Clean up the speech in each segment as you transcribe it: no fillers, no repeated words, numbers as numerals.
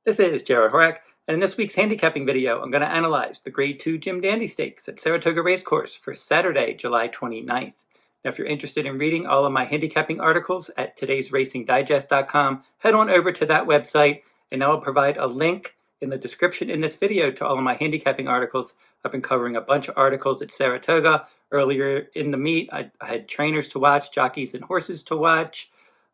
This is Jarrod Horak, and in this week's handicapping video, I'm going to analyze the Grade 2 Jim Dandy Stakes at Saratoga Race Course for Saturday, July 29th. Now, if you're interested in reading all of my handicapping articles at todaysracingdigest.com, head on over to that website, and I will provide a link in the description in this video to all of my handicapping articles. I've been covering a bunch of articles at Saratoga. Earlier in the meet, I had trainers to watch, jockeys and horses to watch.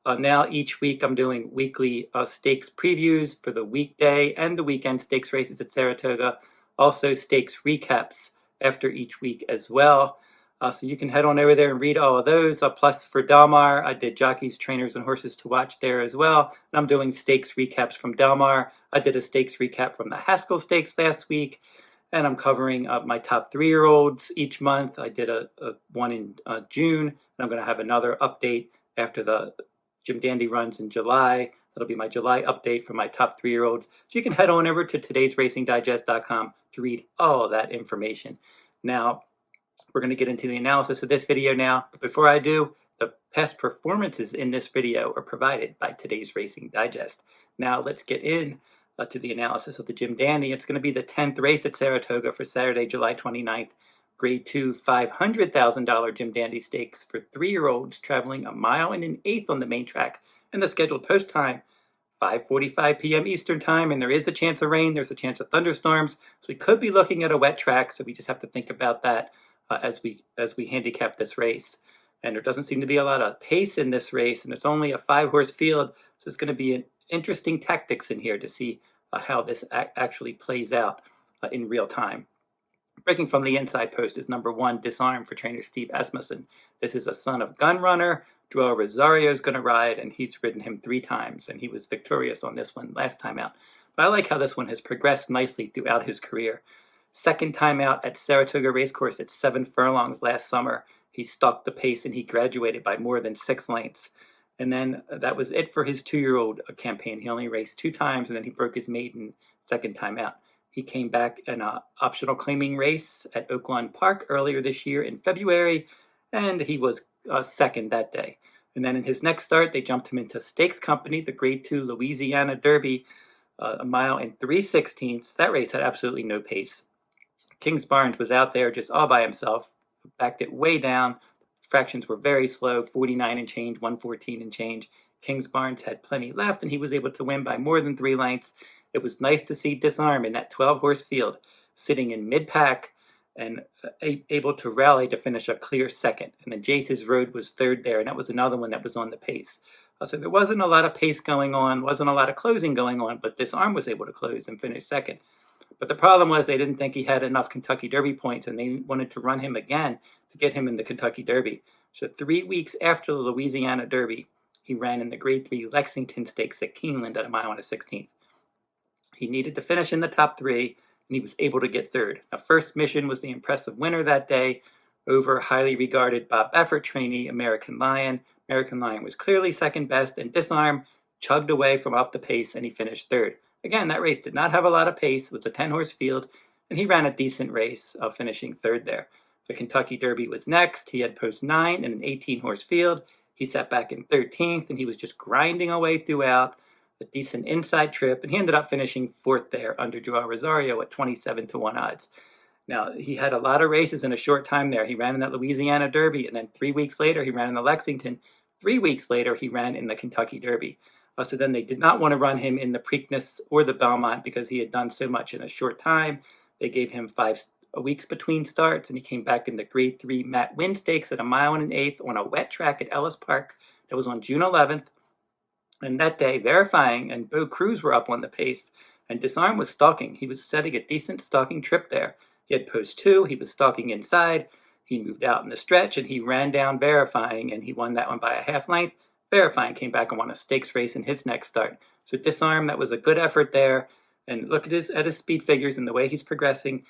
Now each week I'm doing weekly stakes previews for the weekday and the weekend stakes races at Saratoga. Also stakes recaps after each week as well. So you can head on over there and read all of those. Plus for Del Mar, I did jockeys, trainers, and horses to watch there as well. And I'm doing stakes recaps from Del Mar. I did a stakes recap from the Haskell Stakes last week. And I'm covering my top 3-year-olds each month. I did a one in June. And I'm going to have another update after the Jim Dandy runs in July. That'll be my July update for my top 3-year-olds. So you can head on over to todaysracingdigest.com to read all of that information. Now, we're going to get into the analysis of this video now. But before I do, the past performances in this video are provided by Today's Racing Digest. Now, let's get in to the analysis of the Jim Dandy. It's going to be the 10th race at Saratoga for Saturday, July 29th. Grade 2 $500,000 Jim Dandy Stakes for 3-year-olds traveling 1 1/8 on the main track. And the scheduled post time, 5:45 p.m. Eastern time, and there is a chance of rain, there's a chance of thunderstorms, so we could be looking at a wet track, so we just have to think about that as we handicap this race. And there doesn't seem to be a lot of pace in this race, and it's only a 5-horse field, so it's going to be an interesting tactics in here to see how this actually plays out in real time. Breaking from the inside post is number 1, Disarm for trainer Steve Asmussen. This is a son of gun runner. Jarrod Rosario is going to ride, and he's ridden him 3 times, and he was victorious on this one last time out. But I like how this one has progressed nicely throughout his career. Second time out at Saratoga Race Course at 7 furlongs last summer. He stalked the pace, and he graduated by more than 6 lengths. And then that was it for his 2-year-old campaign. He only raced 2 times, and then he broke his maiden second time out. He came back in an optional claiming race at Oaklawn Park earlier this year in February, and he was second that day. And then in his next start, they jumped him into Stakes Company, the Grade 2 Louisiana Derby, 1 3/16. That race had absolutely no pace. Kings Barnes was out there just all by himself, backed it way down. Fractions were very slow, 49 and change, 114 and change. Kings Barnes had plenty left, and he was able to win by more than 3 lengths. It was nice to see Disarm in that 12-horse field, sitting in mid-pack and able to rally to finish a clear second. And then Jace's Road was third there, and that was another one that was on the pace. So there wasn't a lot of pace going on, wasn't a lot of closing going on, but Disarm was able to close and finish second. But the problem was they didn't think he had enough Kentucky Derby points, and they wanted to run him again to get him in the Kentucky Derby. So 3 weeks after the Louisiana Derby, he ran in the Grade 3 Lexington Stakes at Keeneland at 1 1/16. He needed to finish in the top 3, and he was able to get third. Now, first mission was the impressive winner that day over highly regarded Bob Baffert trainee, American Lion. American Lion was clearly second best, and Disarm chugged away from off the pace, and he finished third. Again, that race did not have a lot of pace. It was a 10-horse field, and he ran a decent race, finishing third there. The Kentucky Derby was next. He had post 9 in an 18-horse field. He sat back in 13th, and he was just grinding away throughout. A decent inside trip, and he ended up finishing 4th there under Jarrod Rosario at 27-1 odds. Now, he had a lot of races in a short time there. He ran in that Louisiana Derby, and then 3 weeks later, he ran in the Lexington. 3 weeks later, he ran in the Kentucky Derby. So then they did not want to run him in the Preakness or the Belmont because he had done so much in a short time. They gave him 5 weeks between starts, and he came back in the Grade 3 Matt Winn Stakes at 1 1/8 on a wet track at Ellis Park. That was on June 11th. And that day, Verifying and Bo Cruz were up on the pace, and Disarm was stalking. He was setting a decent stalking trip there. He had post 2, he was stalking inside, he moved out in the stretch, and he ran down Verifying, and he won that one by a half length. Verifying came back and won a stakes race in his next start. So Disarm, that was a good effort there, and look at his speed figures and the way he's progressing.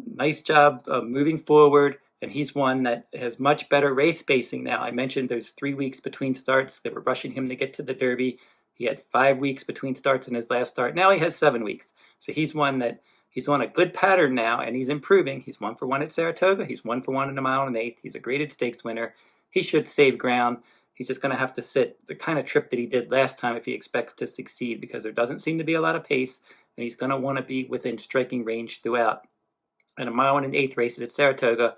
Nice job moving forward. And he's one that has much better race spacing now. I mentioned those 3 weeks between starts. They were rushing him to get to the Derby. He had 5 weeks between starts in his last start. Now he has 7 weeks. So he's one that he's on a good pattern now, and he's improving. He's 1 for 1 at Saratoga. He's 1 for 1 in 1 1/8. He's a graded stakes winner. He should save ground. He's just going to have to sit the kind of trip that he did last time if he expects to succeed, because there doesn't seem to be a lot of pace, and he's going to want to be within striking range throughout. And a 1.125 races at Saratoga,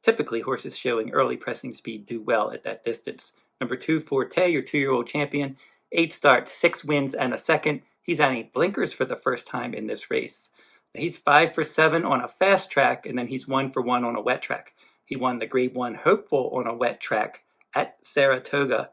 typically horses showing early pressing speed do well at that distance. Number 2, Forte, your 2-year-old champion, 8 starts, 6 wins, and a second. He's adding blinkers for the first time in this race. He's 5 for 7 on a fast track, and then he's 1 for 1 on a wet track. He won the Grade 1 Hopeful on a wet track at Saratoga.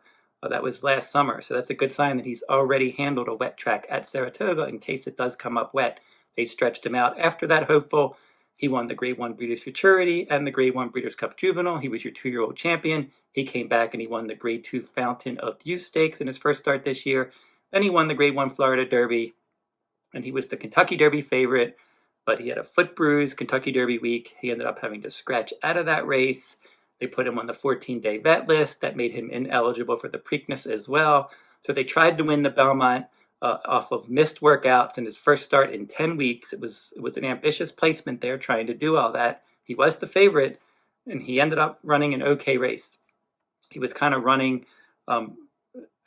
That was last summer, so that's a good sign that he's already handled a wet track at Saratoga in case it does come up wet. They stretched him out after that Hopeful. He won the Grade 1 Breeders' Futurity and the Grade 1 Breeders' Cup Juvenile. He was your 2-year-old champion. He came back and he won the Grade 2 Fountain of Youth Stakes in his first start this year. Then he won the Grade 1 Florida Derby, and he was the Kentucky Derby favorite, but he had a foot bruise Kentucky Derby week. He ended up having to scratch out of that race. They put him on the 14-day vet list. That made him ineligible for the Preakness as well. So they tried to win the Belmont off of missed workouts in his first start in 10 weeks. It was an ambitious placement there, trying to do all that. He was the favorite, and he ended up running an okay race. He was kind of running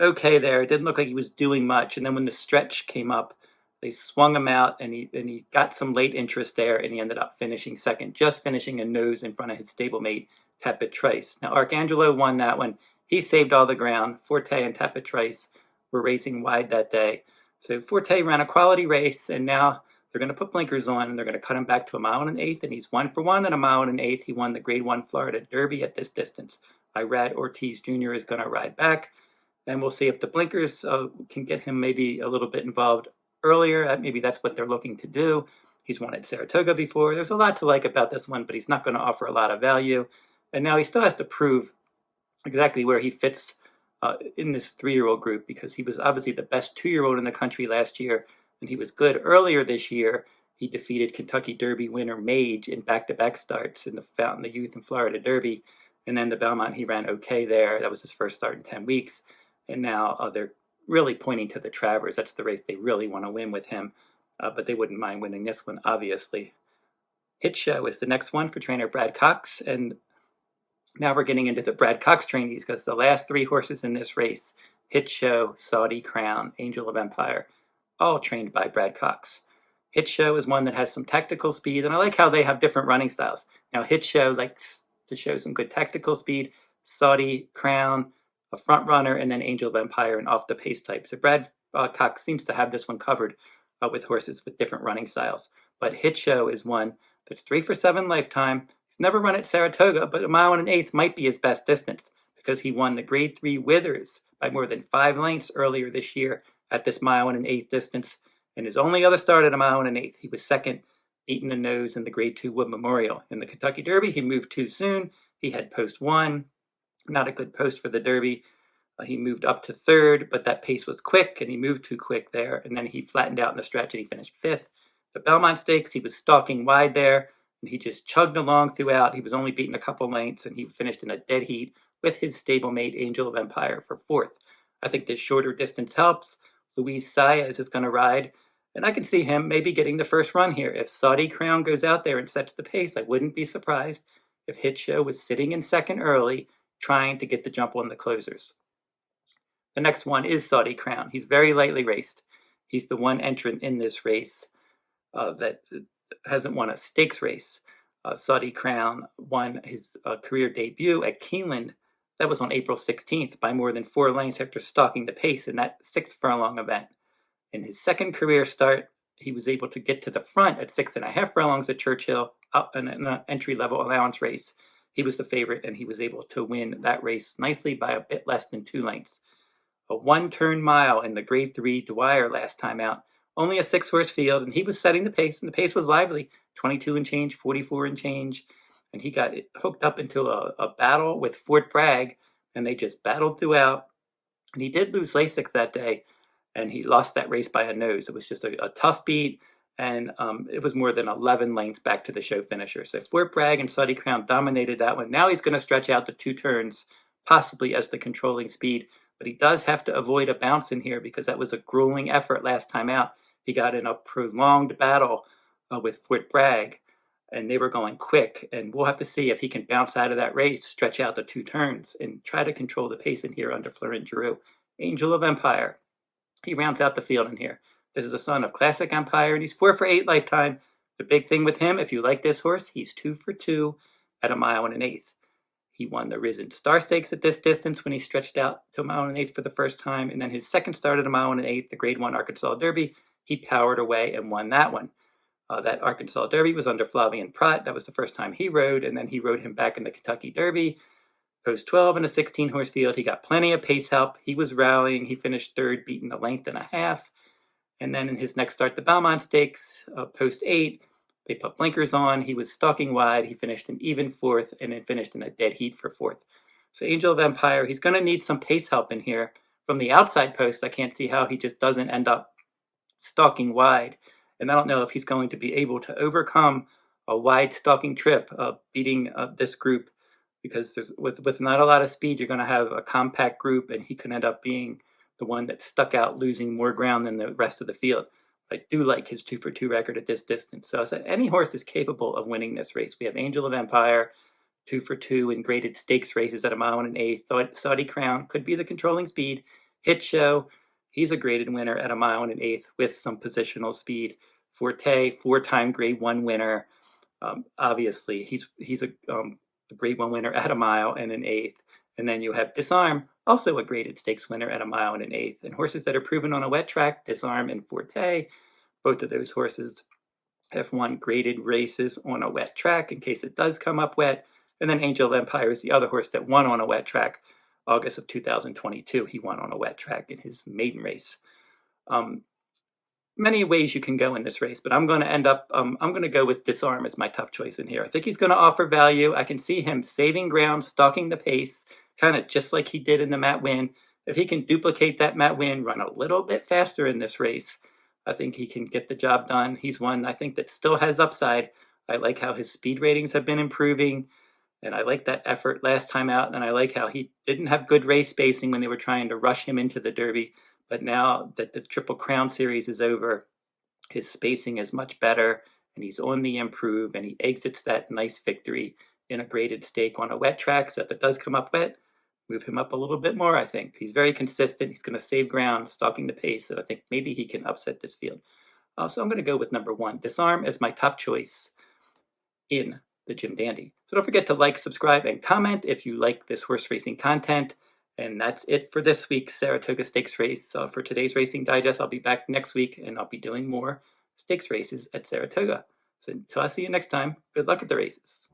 okay there. It didn't look like he was doing much. And then when the stretch came up, they swung him out, and he got some late interest there, and he ended up finishing second, just finishing a nose in front of his stablemate, Tapit Trice. Now, Arcangelo won that one. He saved all the ground. Forte and Tapit Trice were racing wide that day. So Forte ran a quality race, and now they're going to put blinkers on, and they're going to cut him back to a 1.125, and he's 1 for 1 at a 1.125. He won the Grade 1 Florida Derby at this distance. Irad Ortiz Jr. is going to ride back, and we'll see if the blinkers can get him maybe a little bit involved earlier. Maybe that's what they're looking to do. He's won at Saratoga before. There's a lot to like about this one, but he's not going to offer a lot of value. And now he still has to prove exactly where he fits in this 3-year-old group, because he was obviously the best 2-year-old in the country last year, and he was good earlier this year. He defeated Kentucky Derby winner Mage in back-to-back starts in the Fountain of Youth and Florida Derby. And then the Belmont, he ran okay there. That was his first start in 10 weeks. And now they're really pointing to the Travers. That's the race they really want to win with him, but they wouldn't mind winning this one, obviously. Hit Show is the next one for trainer Brad Cox, and now we're getting into the Brad Cox trainees, because the last 3 horses in this race, Hit Show, Saudi Crown, Angel of Empire, all trained by Brad Cox. Hit Show is one that has some tactical speed, and I like how they have different running styles. Now, Hit Show likes to show some good tactical speed. Saudi Crown, a front runner, and then Angel of Empire, and off the pace type. So Brad Cox seems to have this one covered with horses with different running styles. But Hit Show is one that's 3 for 7 lifetime. He's never run at Saratoga, but a 1.125 might be his best distance, because he won the Grade 3 Withers by more than 5 lengths earlier this year at this 1.125 distance. And his only other start at a 1.125, he was second, beaten the nose in the Grade 2 Wood Memorial. In the Kentucky Derby, he moved too soon. He had post 1. Not a good post for the Derby. He moved up to 3rd, but that pace was quick, and he moved too quick there, and then he flattened out in the stretch, and he finished 5th. The Belmont Stakes, he was stalking wide there, and he just chugged along throughout. He was only beaten a couple lengths, and he finished in a dead heat with his stablemate Angel of Empire for 4th. I think this shorter distance helps. Luis Saez is going to ride, and I can see him maybe getting the first run here. If Saudi Crown goes out there and sets the pace, I wouldn't be surprised if Hit Show was sitting in second early, trying to get the jump on the closers. The next one is Saudi Crown. He's very lightly raced. He's the one entrant in this race that hasn't won a stakes race. Saudi Crown won his career debut at Keeneland. That was on April 16th by more than 4 lengths after stalking the pace in that 6 furlong event. In his second career start, he was able to get to the front at 6.5 furlongs at Churchill in an entry-level allowance race. He was the favorite, and he was able to win that race nicely by a bit less than 2 lengths. A 1-turn mile in the Grade 3 Dwyer last time out. Only a 6-horse field, and he was setting the pace, and the pace was lively. 22 and change, 44 and change. And he got hooked up into a battle with Fort Bragg, and they just battled throughout. And he did lose Lasix that day, and he lost that race by a nose. It was just a tough beat, and it was more than 11 lengths back to the show finisher. So Fort Bragg and Saudi Crown dominated that one. Now he's going to stretch out to 2 turns, possibly as the controlling speed. But he does have to avoid a bounce in here, because that was a grueling effort last time out. He got in a prolonged battle with Fort Bragg, and they were going quick, and we'll have to see if he can bounce out of that race, stretch out the 2 turns, and try to control the pace in here under Florent Giroux. Angel of Empire, he rounds out the field in here. This is a son of Classic Empire, and he's 4 for 8 lifetime. The big thing with him, if you like this horse, he's 2 for 2 at 1 1/8 miles. He won the Risen Star Stakes at this distance when he stretched out to 1 1/8 miles for the first time, and then his second start at 1 1/8 miles, the Grade 1 Arkansas Derby, he powered away and won that one. That Arkansas Derby was under Flavien Prat. That was the first time he rode, and then he rode him back in the Kentucky Derby. Post 12 in a 16-horse field. He got plenty of pace help. He was rallying. He finished third, beating a length and a half. And then in his next start, the Belmont Stakes, post 8, they put blinkers on. He was stalking wide. He finished an even 4th and then finished in a dead heat for 4th. So Angel of Empire, he's going to need some pace help in here. From the outside post, I can't see how he just doesn't end up stalking wide. And I don't know if he's going to be able to overcome a wide stalking trip, beating this group, because with not a lot of speed, you're going to have a compact group, and he can end up being the one that stuck out, losing more ground than the rest of the field. I do like his 2 for 2 record at this distance. So any horse is capable of winning this race. We have Angel of Empire, 2 for 2 in graded stakes races at 1 1/8 miles. Saudi Crown could be the controlling speed. Hit Show, he's a graded winner at 1 1/8 miles with some positional speed. Forte, 4-time Grade 1 winner. Obviously, he's a Grade 1 winner at 1 1/8 miles. And then you have Disarm, also a graded stakes winner at 1 1/8 miles. And horses that are proven on a wet track, Disarm and Forte, both of those horses have won graded races on a wet track in case it does come up wet. And then Angel of Empire is the other horse that won on a wet track, August of 2022. He won on a wet track in his maiden race. Many ways you can go in this race, but I'm going to go with Disarm as my top choice in here. I think he's going to offer value. I can see him saving ground, stalking the pace, kind of just like he did in the Matt Winn. If he can duplicate that Matt Winn, run a little bit faster in this race, I think he can get the job done. He's one, I think, that still has upside. I like how his speed ratings have been improving, and I like that effort last time out, and I like how he didn't have good race spacing when they were trying to rush him into the Derby. But now that the Triple Crown Series is over, his spacing is much better, and he's on the improve, and he exits that nice victory in a graded stake on a wet track. So if it does come up wet, move him up a little bit more, I think. He's very consistent. He's going to save ground, stalking the pace, and I think maybe he can upset this field. So I'm going to go with number 1, Disarm, as my top choice in the Jim Dandy. So don't forget to like, subscribe, and comment if you like this horse racing content. And that's it for this week's Saratoga Stakes race. For today's Racing Digest, I'll be back next week, and I'll be doing more stakes races at Saratoga. So until I see you next time, good luck at the races.